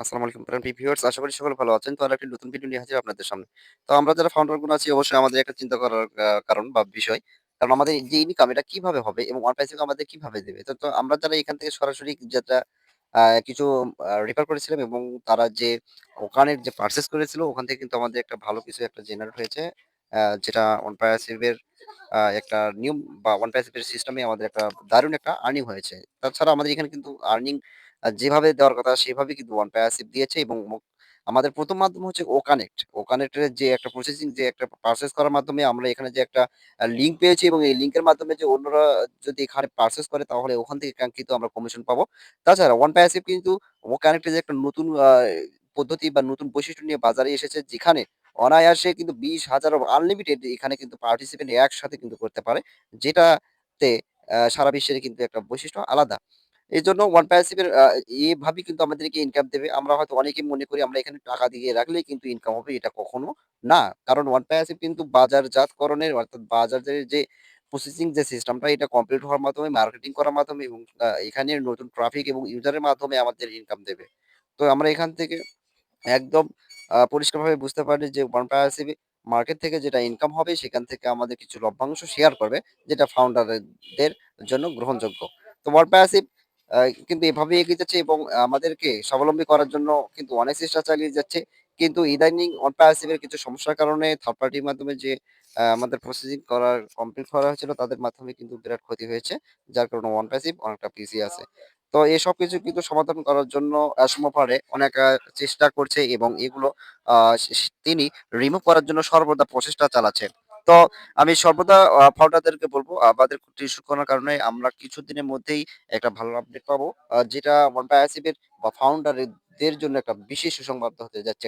আসসালামু আলাইকুম প্রিয় ভিউয়ার্স, আশা করি সকলে ভালো আছেন। তো আর একটি নতুন ভিডিও নিয়ে হাজির আপনাদের সামনে। তো আমরা যারা ফাউন্ডার গুলো আছি অবশ্যই আমাদের একটা চিন্তা করার কারণ বা বিষয়। কারণ আমাদের যে ইনকাম এটা কিভাবে হবে এবং ওয়ান পাইসিভ আমাদের কিভাবে দেবে। তো আমরা যারা এখান থেকে সরাসরি যেটা কিছু রেফার করেছিলাম এবং তারা যে ওখানের যে পারচেজ করেছিল ওখান থেকে কিন্তু আমাদের একটা ভালো কিছু একটা জেনারেট হয়েছে। যেটা ওয়ান পাইসিভ এর একটা নিয়ম বা ওয়ান পাইসিভ এর সিস্টেমে আমাদের একটা দারুণ একটা আর্নিং হয়েছে। তাছাড়া আমাদের এখানে কিন্তু আর্নিং যেভাবে দেওয়ার কথা সেভাবেই কিন্তু ওয়ান প্যাসিভ দিয়েছে এবং আমাদের ১ম মাধ্যম হচ্ছে ওকানেক্ট। ওকানেক্ট এর যে একটা প্রসেসিং যে একটা পারচেজ করার মাধ্যমে আমরা এখানে যে একটা লিঙ্ক পেয়েছি এবং এই লিঙ্কের মাধ্যমে যে অন্যরা যদি এখানে পারচেজ করে তাহলে ওখান থেকে কাঙ্ক্ষিত আমরা কমিশন পাবো। তাছাড়া ওয়ান প্যাসিভ কিন্তু ওকানেক্ট এর যে একটা নতুন পদ্ধতি বা নতুন বৈশিষ্ট্য নিয়ে বাজারে এসেছে যেখানে অনায়াসে কিন্তু ২০,০০০ আনলিমিটেড এখানে কিন্তু পার্টিসিপেন্ট একসাথে কিন্তু করতে পারে। যেটাতে সারা বিশ্বের কিন্তু একটা বৈশিষ্ট্য আলাদা। এজন্য ওয়ান প্যাসিভ এর এভাবেই কিন্তু আমাদেরকে ইনকাম দেবে। আমরা হয়তো অনেকেই মনে করি আমরা এখানে টাকা দিয়ে রাখলেই কিন্তু ইনকাম হবে। এটা কখনো না। কারণ ওয়ান প্যাসিভ কিন্তু বাজারজাতকরণের অর্থাৎ বাজারের যে প্রসেসিং যে সিস্টেমটা এটা কমপ্লিট হওয়ার মাধ্যমে মার্কেটিং করার মাধ্যমে এবং এখানের নতুন ট্রাফিক এবং ইউজারের মাধ্যমে আমাদের ইনকাম দেবে। তো আমরা এখান থেকে একদম পরিষ্কারভাবে বুঝতে পারি যে ওয়ান প্যাসিভ মার্কেট থেকে যেটা ইনকাম হবে সেখান থেকে আমাদের কিছু লভ্যাংশ শেয়ার করবে যেটা ফাউন্ডারদের জন্য গ্রহণযোগ্য। তো ওয়ান প্যাসিভ আ কিন্তু এভাবেই এগিয়ে যাচ্ছে এবং আমাদেরকে স্বাবলম্বী করার জন্য কিন্তু অনেক চেষ্টা চালিয়ে যাচ্ছে। কিন্তু ইদানিং ওয়ান প্যাসিভ এর কিছু সমস্যার কারণে থার্ড পার্টির মাধ্যমে যে আমাদের প্রসেসিং করার কমপ্লিট করা হয়েছিল তাদের মাধ্যমে কিন্তু বিরাট ক্ষতি হয়েছে। যার কারণে ওয়ান প্যাসিভ অনেকটা পিছিয়ে আছে। তো এসব কিছু কিন্তু সমাধান করার জন্য সমপারে অনেক চেষ্টা করছে এবং এগুলো আ তিনি রিমুভ করার জন্য সর্বদা প্রচেষ্টা চালাচ্ছেন। তো আমি সর্বদা ফাউন্ডারদেরকে বলব আমাদের টিস্যু করার কারণে আমরা কিছুদিনের মধ্যেই একটা ভালো আপডেট পাবো। যেটা ওয়ান প্যাসিভ এর বা ফাউন্ডার দের জন্য একটা বিশেষ সুসংবাদ হতে যাচ্ছে।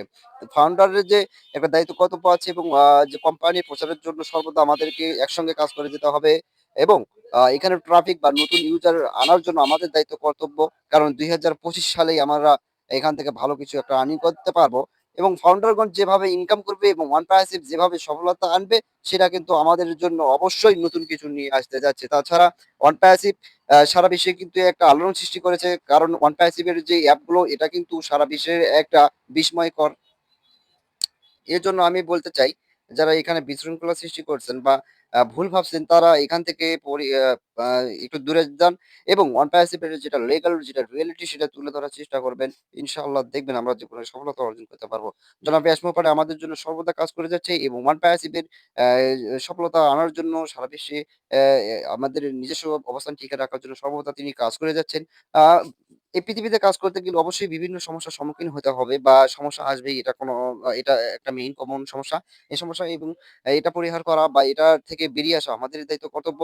ফাউন্ডারের যে একটা দায়িত্ব কর্তব্য আছে এবং যে কোম্পানি প্রচারের জন্য সর্বদা আমাদেরকে একসঙ্গে কাজ করে যেতে হবে এবং এখানে ট্রাফিক বা নতুন ইউজার আনার জন্য আমাদের দায়িত্ব কর্তব্য। কারণ ২০২৫ সালেই আমরা এখান থেকে ভালো কিছু একটা আর্নিং করতে পারবো এবং ফাউন্ডারগণ যেভাবে ইনকাম করবে এবং ওয়ান প্যাসিভ যেভাবে সফলতা আনবে সেটা কিন্তু আমাদের জন্য অবশ্যই নতুন কিছু নিয়ে আসতে যাচ্ছে। তাছাড়া ওয়ান প্যাসিভ সারা বিশ্বে কিন্তু একটা আলোড়ন সৃষ্টি করেছে। কারণ ওয়ান প্যাসিভ এর যে অ্যাপগুলো এটা কিন্তু সারা বিশ্বের একটা বিস্ময়কর। এজন্য আমি বলতে চাই, যারা এখানে বিশৃঙ্খলা সৃষ্টি করছেন বা ভুল ভাবছেন তারা এখান থেকে পরি আ আ একটু দূরে যান এবং ওয়ান প্যাসিভ এর যেটা লিগ্যাল যেটা রিয়েলিটি সেটা তুলে ধরার চেষ্টা করবেন। ইনশাআল্লাহ দেখবেন আমরা জীবনে সফলতা অর্জন করতে পারবো। জনাব ইয়াসমো পারে আমাদের জন্য সর্বদা কাজ করে যাচ্ছে এবং ওয়ান প্যাসিভ এর সফলতা আনার জন্য সারা বিশ্বে আমাদের নিজস্ব অবস্থান টিকে রাখার জন্য সর্বদা তিনি কাজ করে যাচ্ছেন। আ এই পৃথিবীতে কাজ করতে গেলে অবশ্যই বিভিন্ন সমস্যার সম্মুখীন হতে হবে বা সমস্যা আসবেই। এটা কোনো এটা একটা মেইন কমন সমস্যা। এই সমস্যা এবং এটা পরিহার করা বা এটা থেকে বেরিয়ে আসা আমাদেরই দায়িত্ব কর্তব্য।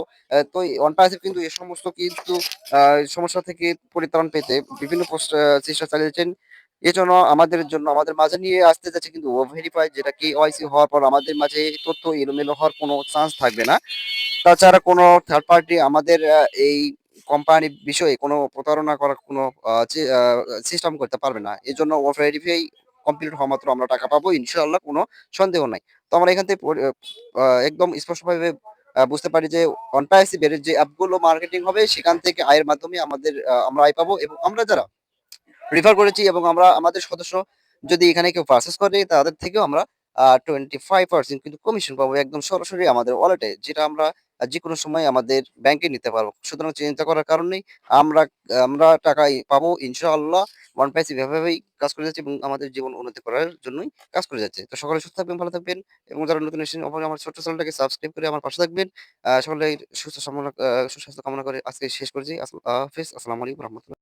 তো ওয়ান পাইসিভ কিন্তু এ সমস্ত কিন্তু আ সমস্যা থেকে পরিত্রাণ পেতে বিভিন্ন চেষ্টা চালিয়েছেন। এজন্য আমাদের জন্য আমাদের মাঝে নিয়ে আসতে যাচ্ছে কিন্তু ভেরিফাই যেটা কেওয়াইসি হওয়ার পর আমাদের মাঝে তথ্য এলোমেলো হওয়ার কোনো চান্স থাকবে না। তাছাড়া কোনো থার্ড পার্টি আমাদের এই কোম্পানি বিষয়ে কোনো প্রতারণা করার কোনো সিস্টেম করতে পারবে না। এজন্য ভেরিফাই কমপ্লিট হওয়া মাত্র আমরা টাকা পাবো ইনশাআল্লাহ কোনো সন্দেহ নাই। তো আমরা এখান থেকে একদম স্পষ্টভাবে বুঝতে পারি যে অনপ্যাসিভ এর যে অ্যাপগুলো মার্কেটিং হবে সেখান থেকে আয়ের মাধ্যমে আমাদের আমরা আয় পাবো এবং আমরা যারা রেফার করেছি এবং আমরা আমাদের সদস্য যদি এখানে কেউ পারচেজ করে তাদের থেকেও আমরা 25% কিন্তু কমিশন পাবো একদম সরাসরি আমাদের ওয়ালেটে। যেটা আমরা যেকোনো সময় আমাদের ব্যাংকে নিতে পারবো। সুতরাং চিন্তা করার কারণ নেই। আমরা আমরা টাকাই পাবো ইনশাআল্লাহ। ওয়ান প্যাসিভ এভাবেই কাজ করে যাচ্ছে এবং আমাদের জীবন উন্নতি করার জন্যই কাজ করে যাচ্ছে। তো সকলে সুস্থ থাকবেন, ভালো থাকবেন এবং যারা নতুন এসেছেন অবশ্যই আমার ছোট্ট চ্যানেলটাকে সাবস্ক্রাইব করে আমার পাশে থাকবেন। সকলের সুস্বাস্থ্য কামনা করে আজকে শেষ করছি। হাফেজ। আসসালামু আলাইকুম রহমতুল্লাহ।